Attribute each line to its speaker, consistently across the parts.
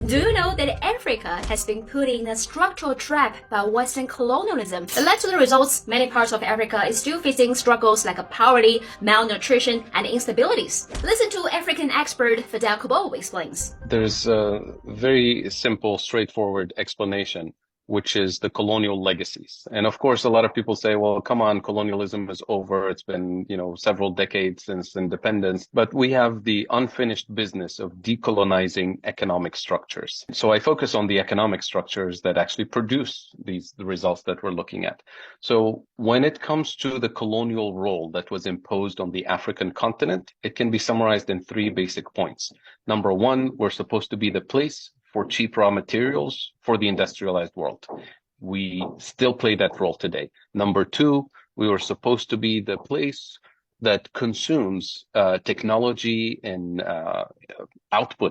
Speaker 1: Do you know that Africa has been put in a structural trap by Western colonialism that led to the results many parts of Africa is still facing struggles like poverty, malnutrition, and instabilities? Listen to African expert Fidel Kobo explains.
Speaker 2: There's a very simple, straightforward explanation, which is the colonial legacies. And of course, a lot of people say, well, come on, colonialism is over. It's been, several decades since independence, but we have the unfinished business of decolonizing economic structures. So I focus on the economic structures that actually produce the results that we're looking at. So when it comes to the colonial role that was imposed on the African continent, it can be summarized in three basic points. Number one, we're supposed to be the place for cheap raw materials for the industrialized world. We still play that role today. Number two, we were supposed to be the place that consumes technology and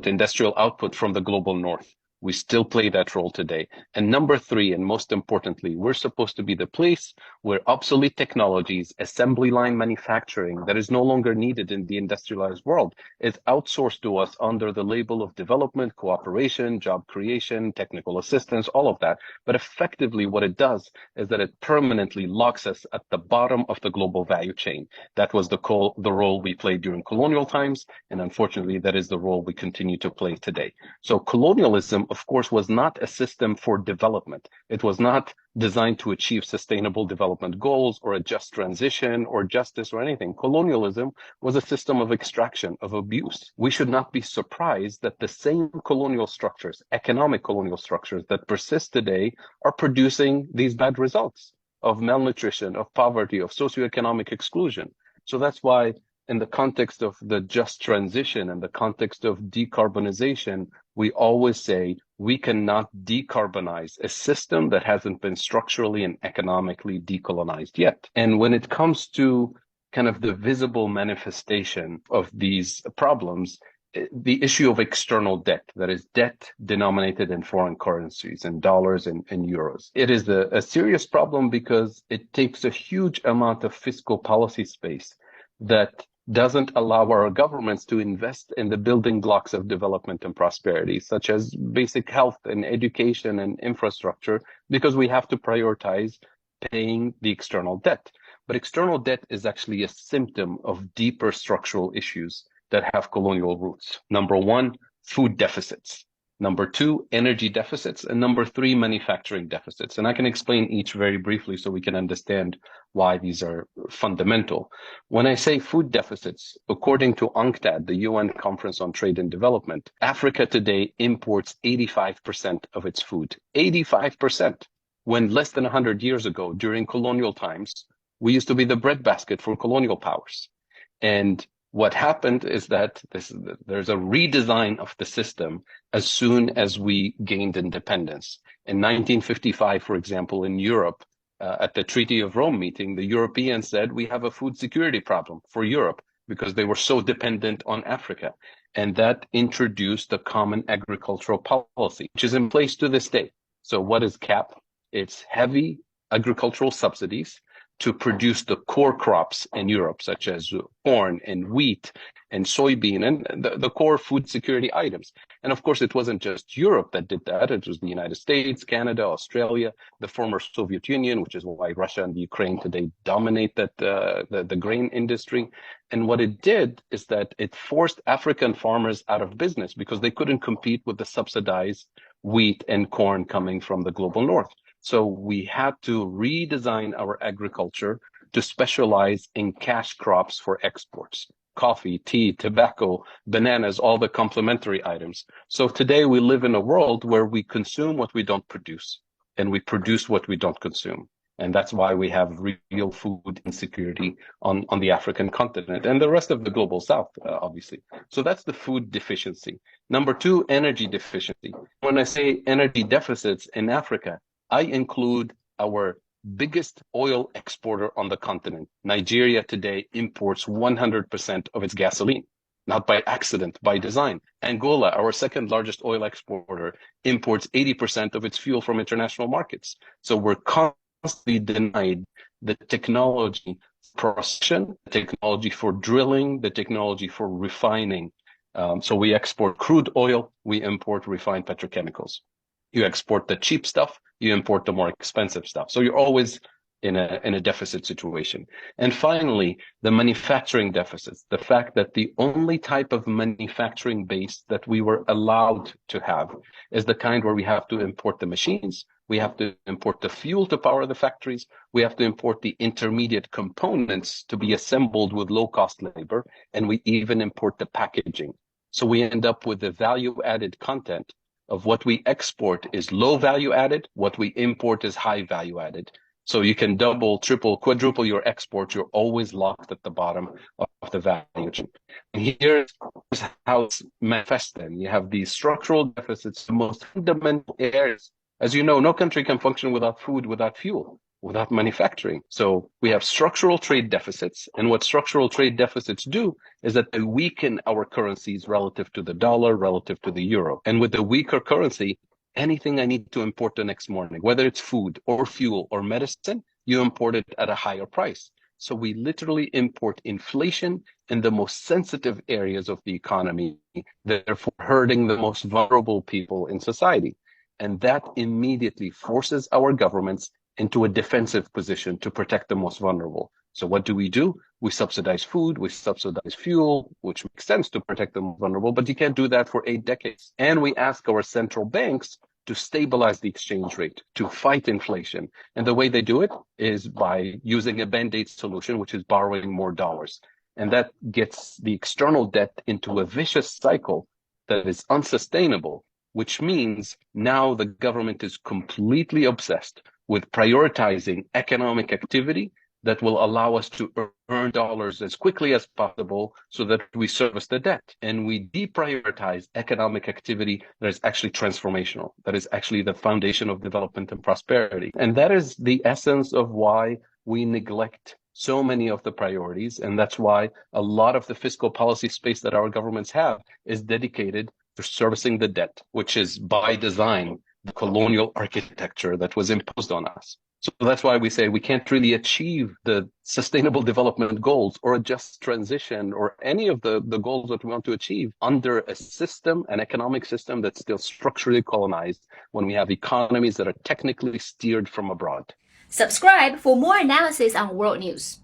Speaker 2: industrial output from the global north. We still play that role today. And number three, and most importantly, we're supposed to be the place where obsolete technologies, assembly line manufacturing that is no longer needed in the industrialized world is outsourced to us under the label of development, cooperation, job creation, technical assistance, all of that. But effectively, what it does is that it permanently locks us at the bottom of the global value chain. That was the role we played during colonial times. And unfortunately, that is the role we continue to play today. So colonialism, of course, was not a system for development. It was not designed to achieve sustainable development goals or a just transition or justice or anything. Colonialism was a system of extraction, of abuse. We should not be surprised that the same colonial structures, economic colonial structures that persist today are producing these bad results of malnutrition, of poverty, of socioeconomic exclusion. So that's why in the context of the just transition and the context of decarbonization, we always say we cannot decarbonize a system that hasn't been structurally and economically decolonized yet. And when it comes to kind of the visible manifestation of these problems, the issue of external debt, that is debt denominated in foreign currencies, in dollars and euros. It is a serious problem because it takes a huge amount of fiscal policy space that doesn't allow our governments to invest in the building blocks of development and prosperity, such as basic health and education and infrastructure, because we have to prioritize paying the external debt. But external debt is actually a symptom of deeper structural issues that have colonial roots. Number one, food deficits. Number two, energy deficits. And number three, manufacturing deficits. And I can explain each very briefly so we can understand why these are fundamental. When I say food deficits, according to UNCTAD, the UN Conference on Trade and Development, Africa today imports 85% of its food. 85%. When less than 100 years ago, during colonial times, we used to be the breadbasket for colonial powers. And what happened is that there's a redesign of the system as soon as we gained independence. In 1955, for example, in Europe, at the Treaty of Rome meeting, the Europeans said we have a food security problem for Europe because they were so dependent on Africa. And that introduced the common agricultural policy, which is in place to this day. So what is CAP? It's heavy agricultural subsidies to produce the core crops in Europe, such as corn and wheat and soybean and the core food security items. And of course, it wasn't just Europe that did that. It was the United States, Canada, Australia, the former Soviet Union, which is why Russia and Ukraine today dominate the grain industry. And what it did is that it forced African farmers out of business because they couldn't compete with the subsidized wheat and corn coming from the global north. So we had to redesign our agriculture to specialize in cash crops for exports: coffee, tea, tobacco, bananas, all the complementary items. So today we live in a world where we consume what we don't produce and we produce what we don't consume. And that's why we have real food insecurity on the African continent and the rest of the global south, obviously. So that's the food deficiency. Number two, energy deficiency. When I say energy deficits in Africa, I include our biggest oil exporter on the continent. Nigeria today imports 100% of its gasoline, not by accident, by design. Angola, our second largest oil exporter, imports 80% of its fuel from international markets. So we're constantly denied the technology for processing, the technology for drilling, the technology for refining So we export crude oil, we import refined petrochemicals. You export the cheap stuff, you import the more expensive stuff. So you're always in a deficit situation. And finally, the manufacturing deficits, the fact that the only type of manufacturing base that we were allowed to have is the kind where we have to import the machines, we have to import the fuel to power the factories, we have to import the intermediate components to be assembled with low-cost labor, and we even import the packaging. So we end up with the value-added content of what we export is low value added, what we import is high value added. So you can double, triple, quadruple your export. You're always locked at the bottom of the value chain. And here's how it's manifested. You have these structural deficits, the most fundamental areas. As you know, no country can function without food, without fuel, without manufacturing. So we have structural trade deficits. And what structural trade deficits do is that they weaken our currencies relative to the dollar, relative to the euro. And with the weaker currency, anything I need to import the next morning, whether it's food or fuel or medicine, you import it at a higher price. So we literally import inflation in the most sensitive areas of the economy, therefore hurting the most vulnerable people in society. And that immediately forces our governments into a defensive position to protect the most vulnerable. So what do? We subsidize food, we subsidize fuel, which makes sense to protect the most vulnerable, but you can't do that for 8 decades. And we ask our central banks to stabilize the exchange rate, to fight inflation. And the way they do it is by using a band-aid solution, which is borrowing more dollars. And that gets the external debt into a vicious cycle that is unsustainable, which means now the government is completely obsessed with prioritizing economic activity that will allow us to earn dollars as quickly as possible so that we service the debt. And we deprioritize economic activity that is actually transformational, that is actually the foundation of development and prosperity. And that is the essence of why we neglect so many of the priorities. And that's why a lot of the fiscal policy space that our governments have is dedicated to servicing the debt, which is by design the colonial architecture that was imposed on us. So that's why we say we can't really achieve the sustainable development goals or a just transition or any of the goals that we want to achieve under a system, an economic system that's still structurally colonized when we have economies that are technically steered from abroad.
Speaker 1: Subscribe for more analysis on world news.